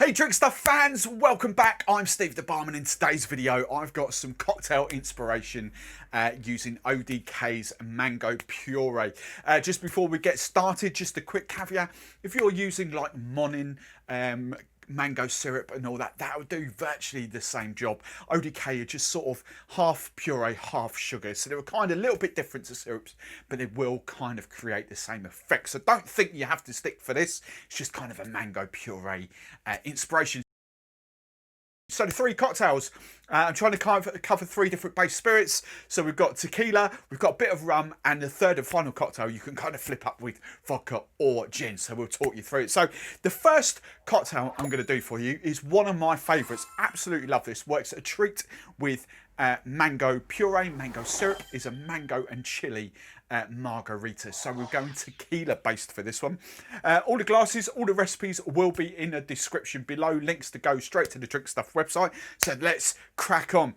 Hey Drinkstuff fans, welcome back. I'm Steve the Barman. In today's video I've got some cocktail inspiration using ODK's Mango Puree. Just before we get started, just a quick caveat. If you're using like Monin, mango syrup and all that, that'll do virtually the same job. ODK are just sort of half puree, half sugar, so they're kind of a little bit different to syrups, but they will kind of create the same effect. So don't think you have to stick for this. It's just kind of a mango puree inspiration. So the three cocktails, I'm trying to cover three different base spirits. So we've got tequila, we've got a bit of rum, and the third and final cocktail you can kind of flip up with vodka or gin. So we'll talk you through it. So the first cocktail I'm going to do for you is one of my favourites. Absolutely love this. Works a treat with mango puree. Mango syrup is a mango and chili margarita. So we're going tequila based for this one. All the glasses, all the recipes will be in the description below. Links to go straight to the Drinkstuff website. So let's crack on.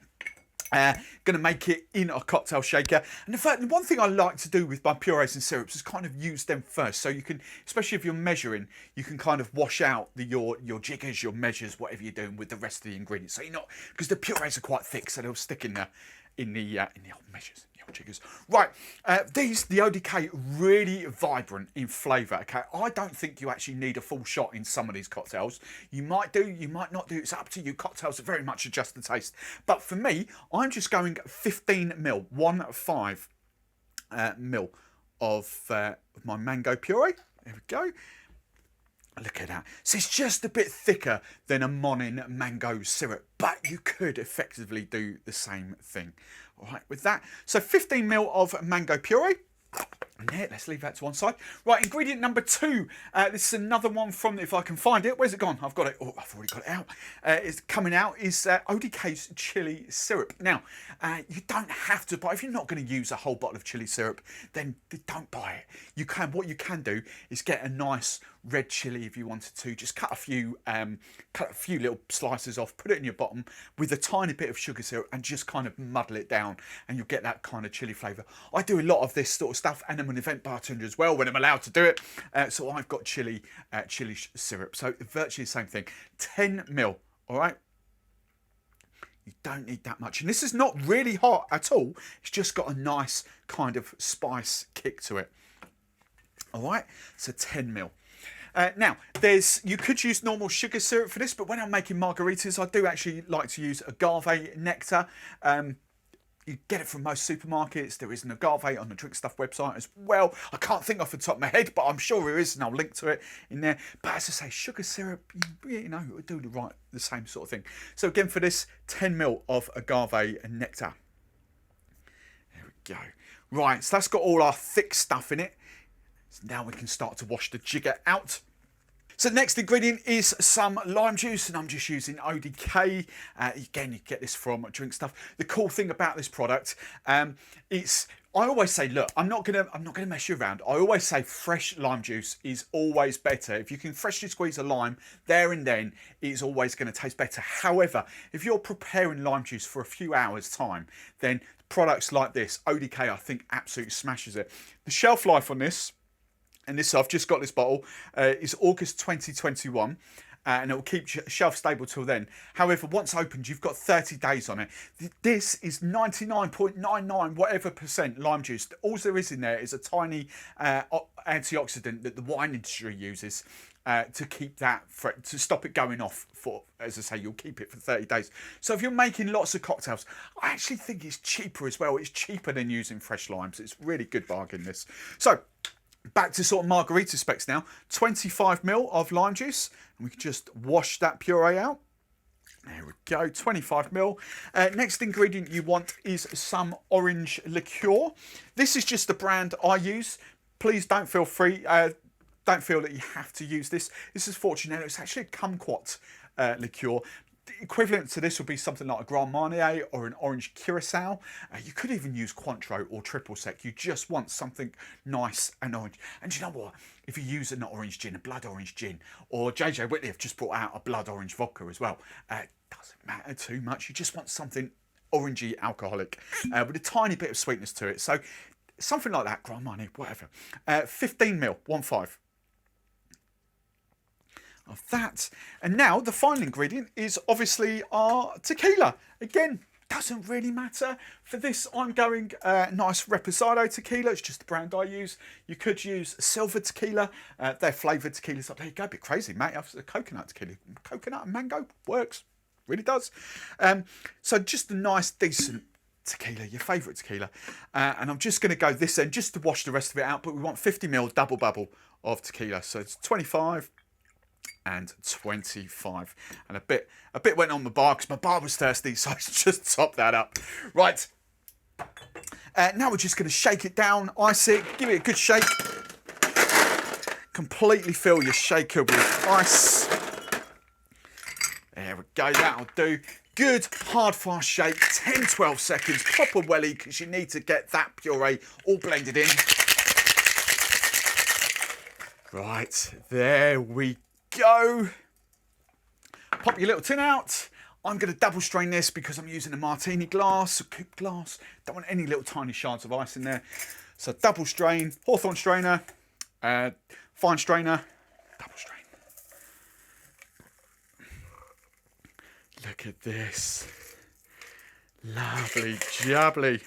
Going to make it in a cocktail shaker. And the one thing I like to do with my purees and syrups is kind of use them first. So you can, especially if you're measuring, you can kind of wash out your jiggers, your measures, whatever you're doing with the rest of the ingredients. So you're not, because the purees are quite thick, so they'll stick in the old measures. Jiggers. Right, the ODK, really vibrant in flavour. Okay, I don't think you actually need a full shot in some of these cocktails. You might do, you might not do. It's up to you. Cocktails are very much adjust the taste. But for me, I'm just going 15ml, 1.5 ml of my mango puree. There we go. Look at that. So it's just a bit thicker than a Monin mango syrup, but you could effectively do the same thing. All right, with that. So 15ml of mango puree. And there, let's leave that to one side. Right, ingredient number two. This is another one from, if I can find it. Where's it gone? I've got it. Oh, I've already got it out. It's coming out is ODK's chili syrup. Now, you don't have to buy, if you're not going to use a whole bottle of chili syrup, then don't buy it. You can, what you can do is get a nice red chili if you wanted to. Just cut a few little slices off, put it in your bottom with a tiny bit of sugar syrup and just kind of muddle it down, and you'll get that kind of chili flavour. I do a lot of this sort of stuff, and I'm an event bartender as well when I'm allowed to do it. So I've got chili syrup. So virtually the same thing. 10ml, all right? You don't need that much. And this is not really hot at all. It's just got a nice kind of spice kick to it. All right, so 10ml. Now, you could use normal sugar syrup for this, but when I'm making margaritas, I do actually like to use agave nectar. You get it from most supermarkets. There is an agave on the Drinkstuff website as well. I can't think off the top of my head, but I'm sure there is, and I'll link to it in there. But as I say, sugar syrup, you know, it would do the same sort of thing. So again, for this, 10ml of agave nectar. There we go. Right, so that's got all our thick stuff in it. So now we can start to wash the jigger out. So the next ingredient is some lime juice, and I'm just using ODK. Again, you get this from Drinkstuff. The cool thing about this product, I always say, look, I'm not gonna mess you around. I always say fresh lime juice is always better. If you can freshly squeeze a lime there and then, it's always going to taste better. However, if you're preparing lime juice for a few hours time, then products like this, ODK, I think absolutely smashes it. The shelf life on this, and this, I've just got this bottle, is August 2021, and it will keep shelf stable till then. However, once opened, you've got 30 days on it. This is 99.99 whatever % lime juice. All there is in there is a tiny antioxidant that the wine industry uses to keep that, to stop it going off for, as I say, you'll keep it for 30 days. So if you're making lots of cocktails, I actually think it's cheaper as well. It's cheaper than using fresh limes. It's a really good bargain, this. So, back to sort of margarita specs now. 25ml of lime juice, and we can just wash that puree out. There we go, 25ml. Next ingredient you want is some orange liqueur. This is just the brand I use. Please don't feel don't feel that you have to use this. This is Fortunello. It's actually a kumquat liqueur. The equivalent to this would be something like a Grand Marnier or an orange curacao. You could even use Cointreau or triple sec. You just want something nice and orange. And you know what? If you use an orange gin, a blood orange gin, or JJ Whitley have just brought out a blood orange vodka as well. It doesn't matter too much. You just want something orangey, alcoholic, with a tiny bit of sweetness to it. So something like that, Grand Marnier, whatever. 15ml, 1.5. of that. And now the final ingredient is obviously our tequila. Again, doesn't really matter. For this, I'm going nice Reposado tequila. It's just the brand I use. You could use silver tequila. They're flavoured tequilas. There you go, a bit crazy, mate. Coconut tequila. Coconut and mango works. Really does. So just a nice, decent tequila, your favourite tequila. And I'm just going to go this end just to wash the rest of it out. But we want 50 ml double bubble of tequila. So it's 25 and 25. And a bit went on the bar because my bar was thirsty. So I just topped that up. Right. Now we're just going to shake it down, ice it, give it a good shake. Completely fill your shaker with ice. There we go, that'll do. Good, hard, fast shake, 10-12 seconds, proper welly, because you need to get that puree all blended in. Right, there we go. Pop your little tin out. I'm going to double strain this because I'm using a martini glass, a coupe glass. Don't want any little tiny shards of ice in there. So double strain, Hawthorne strainer, fine strainer, double strain. Look at this. Lovely jubbly.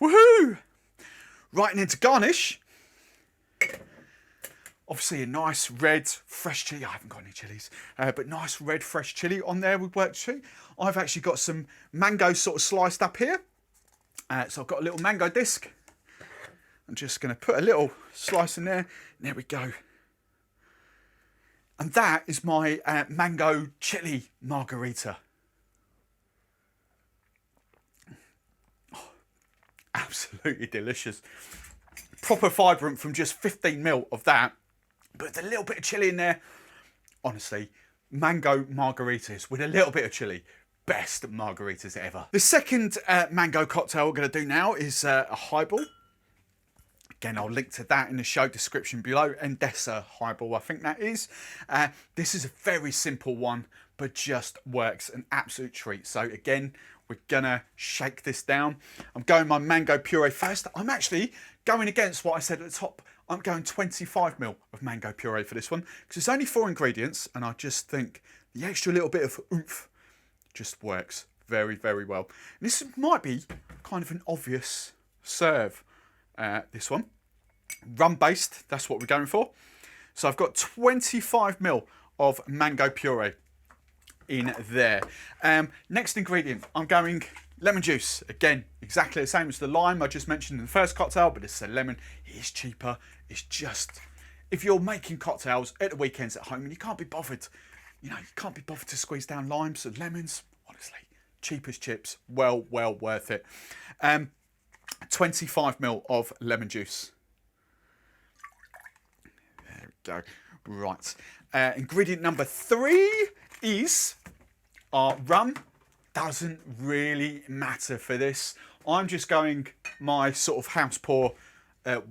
Woohoo! Right, and into garnish. Obviously a nice red fresh chilli. I haven't got any chilies, but nice red fresh chilli on there would work too. I've actually got some mango sort of sliced up here. So I've got a little mango disc. I'm just going to put a little slice in there. There we go. And that is my mango chili margarita. Oh, absolutely delicious. Proper vibrant from just 15 ml of that. But with a little bit of chili in there. Honestly, mango margaritas with a little bit of chili. Best margaritas ever. The second mango cocktail we're going to do now is a highball. Again, I'll link to that in the show description below. Endesa highball, I think that is. This is a very simple one, but just works an absolute treat. So again, we're gonna shake this down. I'm going my mango puree first. I'm actually going against what I said at the top. I'm going 25 ml of mango puree for this one because it's only 4 ingredients, and I just think the extra little bit of oomph just works very, very well. And this might be kind of an obvious serve. This one, rum based, that's what we're going for. So I've got 25 ml of mango puree in there. Next ingredient, I'm going lemon juice. Again, exactly the same as the lime I just mentioned in the first cocktail, but it's a lemon. It is cheaper. It's just, if you're making cocktails at the weekends at home and you can't be bothered, you can't be bothered to squeeze down limes and lemons, honestly, cheap as chips, well worth it. 25 ml of lemon juice. There we go. Right. Ingredient number 3 is our rum. Doesn't really matter for this. I'm just going my sort of house pour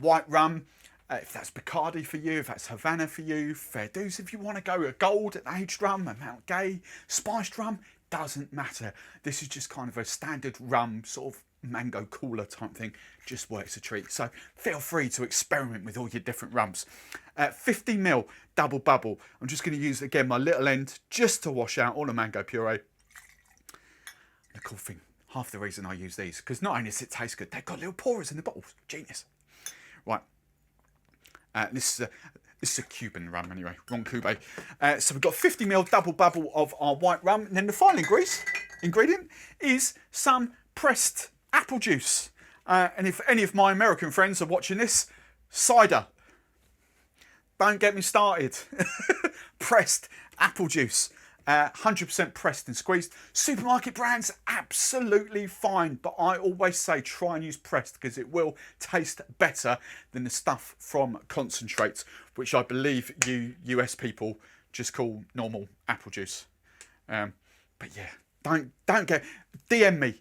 white rum. If that's Bacardi for you, if that's Havana for you, fair dues. If you want to go a gold, an aged rum, a Mount Gay, spiced rum, doesn't matter. This is just kind of a standard rum sort of mango cooler type thing. Just works a treat. So feel free to experiment with all your different rums. 50 ml double bubble. I'm just going to use again my little end just to wash out all the mango puree. The cool thing, half the reason I use these, because not only does it taste good, they've got little pourers in the bottles. Genius. Right. This is a Cuban rum anyway, wrong Cube. So we've got 50 ml double bubble of our white rum, and then the final ingredient is some pressed apple juice. And if any of my American friends are watching this, cider. Don't get me started. Pressed apple juice. 100% pressed and squeezed. Supermarket brands, absolutely fine. But I always say try and use pressed because it will taste better than the stuff from concentrates, which I believe you US people just call normal apple juice. But yeah. Don't get DM me.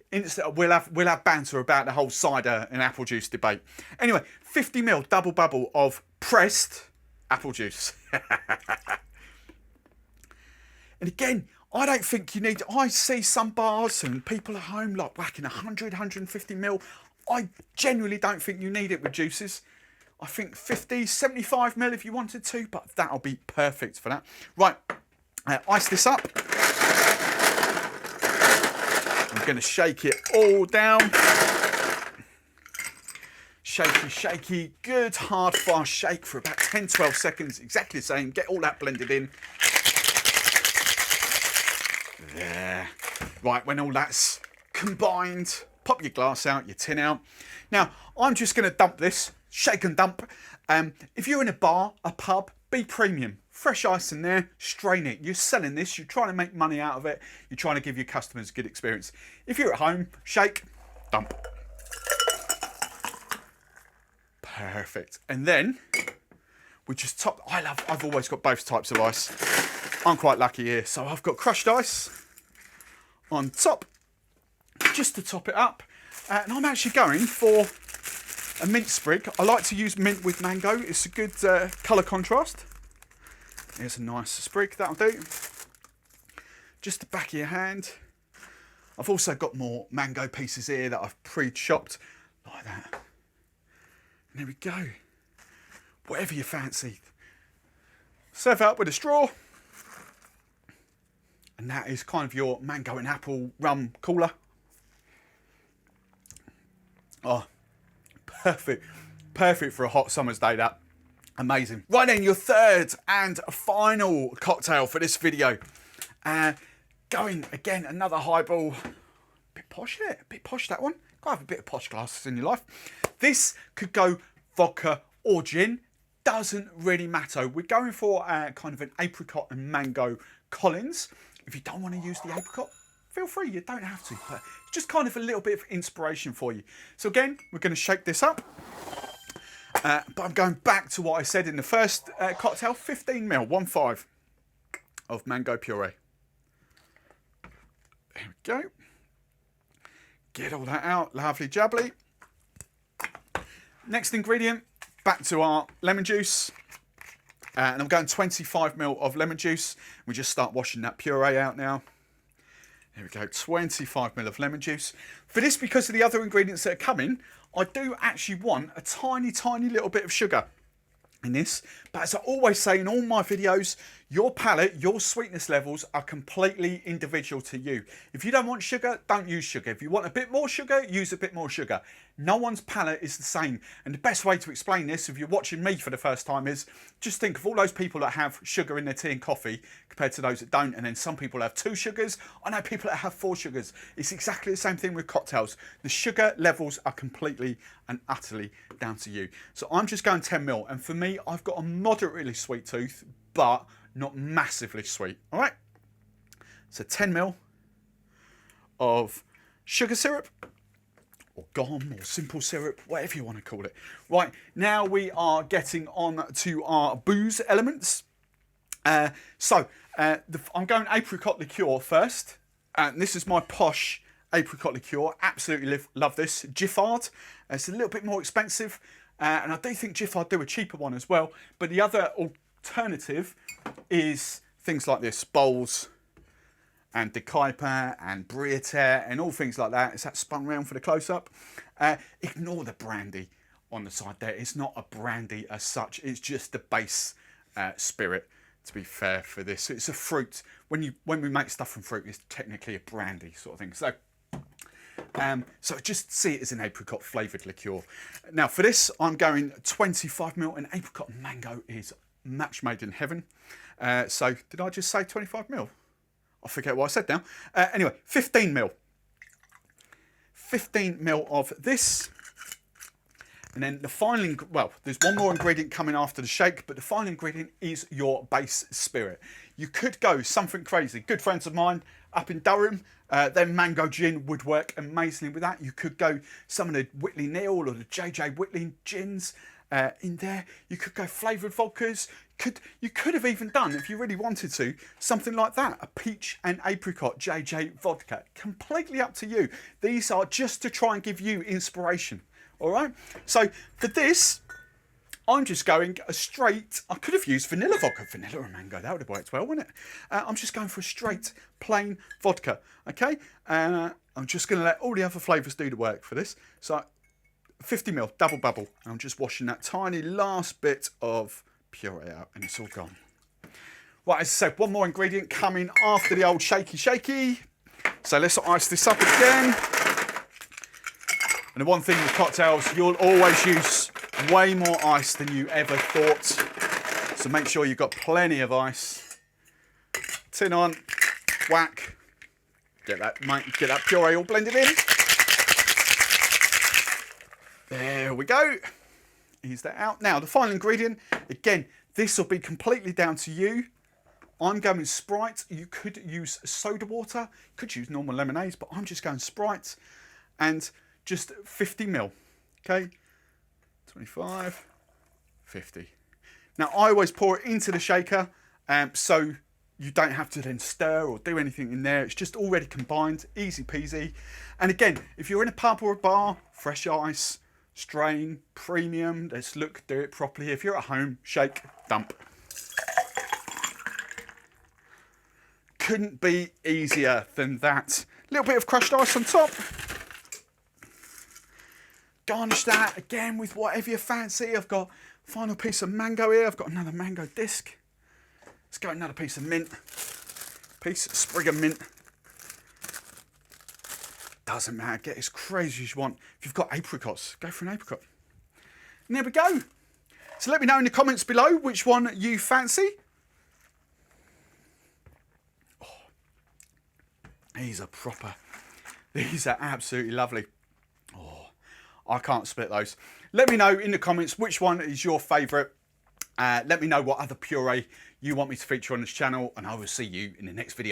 We'll have banter about the whole cider and apple juice debate. Anyway, 50 ml double bubble of pressed apple juice. And again, I don't think you need. I see some bars and people at home like whacking 100, 150 ml. I genuinely don't think you need it with juices. I think 50, 75 ml if you wanted to, but that'll be perfect for that. Right, ice this up. I'm going to shake it all down. Shaky, shaky, good hard fast shake for about 10-12 seconds, exactly the same. Get all that blended in. There. Right, when all that's combined, pop your glass out, your tin out. Now, I'm just going to dump this, shake and dump. If you're in a bar, a pub, be premium. Fresh ice in there, strain it. You're selling this, you're trying to make money out of it. You're trying to give your customers a good experience. If you're at home, shake, dump. Perfect. And then we just top. I've always got both types of ice. I'm quite lucky here. So I've got crushed ice on top, just to top it up. And I'm actually going for a mint sprig. I like to use mint with mango. It's a good colour contrast. Here's a nice sprig, that'll do. Just the back of your hand. I've also got more mango pieces here that I've pre-chopped, like that. And there we go. Whatever you fancy. Serve it up with a straw. And that is kind of your mango and apple rum cooler. Oh, perfect. Perfect for a hot summer's day, that. Amazing. Right then, your third and final cocktail for this video. Going, again, another highball. Bit posh, isn't it? A bit posh, that one. Gotta have a bit of posh glasses in your life. This could go vodka or gin. Doesn't really matter. We're going for kind of an apricot and mango Collins. If you don't want to use the apricot, feel free. You don't have to. But it's just kind of a little bit of inspiration for you. So again, we're going to shake this up. But I'm going back to what I said in the first cocktail. 15 ml, 1.5 of mango puree. There we go. Get all that out. Lovely jubbly. Next ingredient, back to our lemon juice. And I'm going 25 ml of lemon juice. We just start washing that puree out now. There we go, 25 ml of lemon juice. For this, because of the other ingredients that are coming, I do actually want a tiny, tiny little bit of sugar in this. But as I always say in all my videos, your palate, your sweetness levels are completely individual to you. If you don't want sugar, don't use sugar. If you want a bit more sugar, use a bit more sugar. No one's palate is the same. And the best way to explain this, if you're watching me for the first time, is just think of all those people that have sugar in their tea and coffee compared to those that don't. And then some people have 2 sugars. I know people that have 4 sugars. It's exactly the same thing with cocktails. The sugar levels are completely and utterly down to you. So I'm just going 10 ml. And for me, I've got a moderately sweet tooth, but not massively sweet. All right. So 10 ml of sugar syrup, or gum, or simple syrup, whatever you want to call it. Right, now we are getting on to our booze elements. I'm going apricot liqueur first. And this is my posh apricot liqueur. Absolutely love this. Giffard. It's a little bit more expensive. And I do think Giffard do a cheaper one as well. But the other alternative is things like this. Bowls and De Kuyper and Briette and all things like that. Is that spun round for the close-up? Ignore the brandy on the side there. It's not a brandy as such. It's just the base spirit, to be fair, for this. It's a fruit. When we make stuff from fruit, it's technically a brandy sort of thing. So just see it as an apricot flavoured liqueur. Now for this, I'm going 25 ml, and apricot and mango is match made in heaven. So did I just say 25 ml? I forget what I said now. Anyway, 15 ml. 15 ml of this. And then the final, well, there's one more ingredient coming after the shake, but the final ingredient is your base spirit. You could go something crazy. Good friends of mine up in Durham, their mango gin would work amazingly with that. You could go some of the Whitley Neal or the JJ Whitley gins in there. You could go flavoured vodkas. You could have even done, if you really wanted to, something like that. A peach and apricot JJ vodka. Completely up to you. These are just to try and give you inspiration. All right. So for this, I'm just going a straight, I could have used vanilla vodka, vanilla and mango. That would have worked well, wouldn't it? I'm just going for a straight plain vodka. Okay. I'm just going to let all the other flavours do the work for this. So 50ml, double bubble. I'm just washing that tiny last bit of puree out and it's all gone. Right, as I said, one more ingredient coming after the old shaky. So let's ice this up again. And the one thing with cocktails, you'll always use way more ice than you ever thought. So make sure you've got plenty of ice. Tin on, whack. Get that puree all blended in. There we go. Ease that out. Now, the final ingredient, again, this will be completely down to you. I'm going Sprite. You could use soda water, you could use normal lemonades, but I'm just going Sprite and just 50ml. Okay, 25, 50. Now, I always pour it into the shaker, so you don't have to then stir or do anything in there. It's just already combined, easy peasy. And again, if you're in a pub or a bar, fresh ice, strain, premium, let's do it properly. If you're at home, shake, dump. Couldn't be easier than that. A little bit of crushed ice on top. Garnish that again with whatever you fancy. I've got a final piece of mango here. I've got another mango disc. Let's go another piece of mint. Sprig of mint. Doesn't matter, get as crazy as you want. If you've got apricots, go for an apricot. And there we go. So let me know in the comments below which one you fancy. Oh, these are absolutely lovely. Oh, I can't split those. Let me know in the comments which one is your favourite. Let me know what other puree you want me to feature on this channel, and I will see you in the next video.